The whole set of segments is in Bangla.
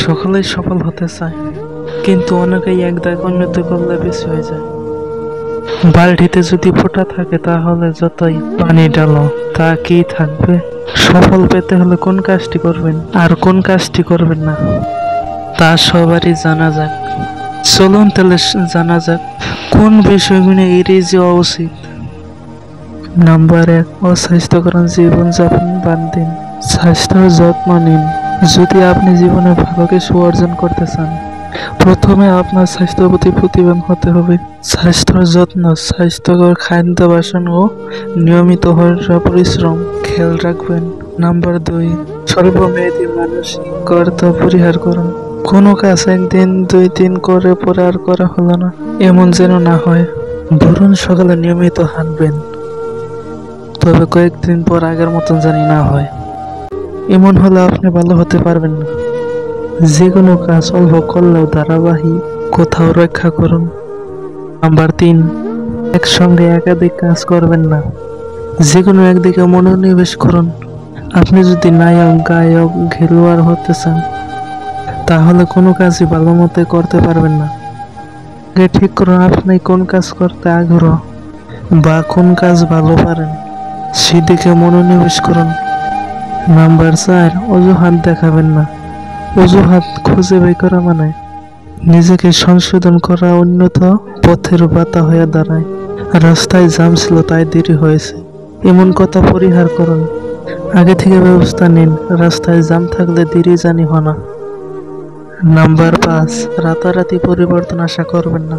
সকলেই সফল হতে চায়, কিন্তু অনেকেই এক দাগ উন্নতি করলে বেশি হয়ে যায়। বালতিতে যদি ফোঁটা থাকে তাহলে যতই পানি ঢালো তা কি থাকবে? সফল পেতে হলে কোন কাজটি করবেন আর কোন কাজটি করবেন না তা সবারই জানা যাক। চলুন তাহলে জানা যাক কোন বিষয়গুলো এড়িয়ে যাওয়া উচিত। নাম্বার 1, অস্বাস্থ্যকর জীবনযাপন বাদ দিন। স্বাস্থ্যের যত্ন নিন। যদি আপনি জীবনে ভালো কিছু অর্জন করতে চান, প্রথমে আপনার স্বাস্থ্যের প্রতি প্রতিবান হতে হবে। স্বাস্থ্যের যত্ন, স্বাস্থ্যকর খাদ্য বাসন ও নিয়মিত পরিশ্রম খেয়াল রাখবেন। নাম্বার 2, স্বল্পমেয়াদী মানসিক কর্তা পরিহার করুন। কোনো কাজ একদিন 2 দিন করে পরে আর করা হলো না, এমন যেন না হয়। ধরুন সকালে নিয়মিত হাঁটবেন, তবে কয়েকদিন পর আগের মতন জানি না হয়, এমন হলে আপনি ভালো হতে পারবেন না। যে কোনো কাজ অল্প করলেও ধারাবাহিক কোথাও রক্ষা করুন। নাম্বার 3, একসঙ্গে একাধিক কাজ করবেন না। যে কোনো একদিকে মনোনিবেশ করুন। আপনি যদি নায়ক, গায়ক, খেলোয়াড় হতে চান, তাহলে কোনো কাজই ভালো মতো করতে পারবেন না। আগে ঠিক করুন আপনি কোন কাজ করতে আগ্রহ বা কোন কাজ ভালো পারেন, সেদিকে মনোনিবেশ করুন। নাম্বার 4, অজুহাত দেখাবেন না। অজুহাত খুঁজে বের করা মানে নিজেকে সংশোধন করা উন্নত পথের বাতা হয়ে দাঁড়ায়। রাস্তায় জ্যাম ছিল তাই দেরি হয়েছে, এমন কথা পরিহার করুন। আগে থেকে ব্যবস্থা নিন, রাস্তায় জ্যাম থাকলে দেরি জানি হয় না। নাম্বার 5, রাতারাতি পরিবর্তন আশা করবেন না।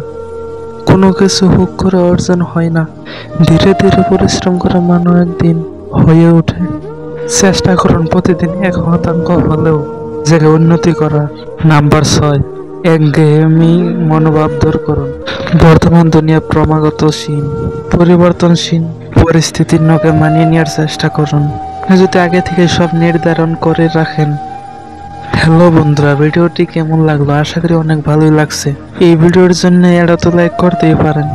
কোনো কিছু হুক করে অর্জন হয় না, ধীরে ধীরে পরিশ্রম করে মানুষ একদিন হয়ে ওঠে। চেষ্টা করুন প্রতিদিন 1% হলেও জায়গায় উন্নতি করার। নাম্বার 6, একঘেয়েমি মনোভাব দূর করুন। বর্তমান দুনিয়া ক্রমাগতশীল, পরিবর্তনশীল পরিস্থিতির নকে মানিয়ে নেওয়ার চেষ্টা করুন। আপনি যদি আগে থেকে সব নির্ধারণ করে রাখেন। হ্যালো বন্ধুরা, ভিডিওটি কেমন লাগলো? আশা করি অনেক ভালোই লাগছে। এই ভিডিওর জন্য এটা তো লাইক করতেই পারেন।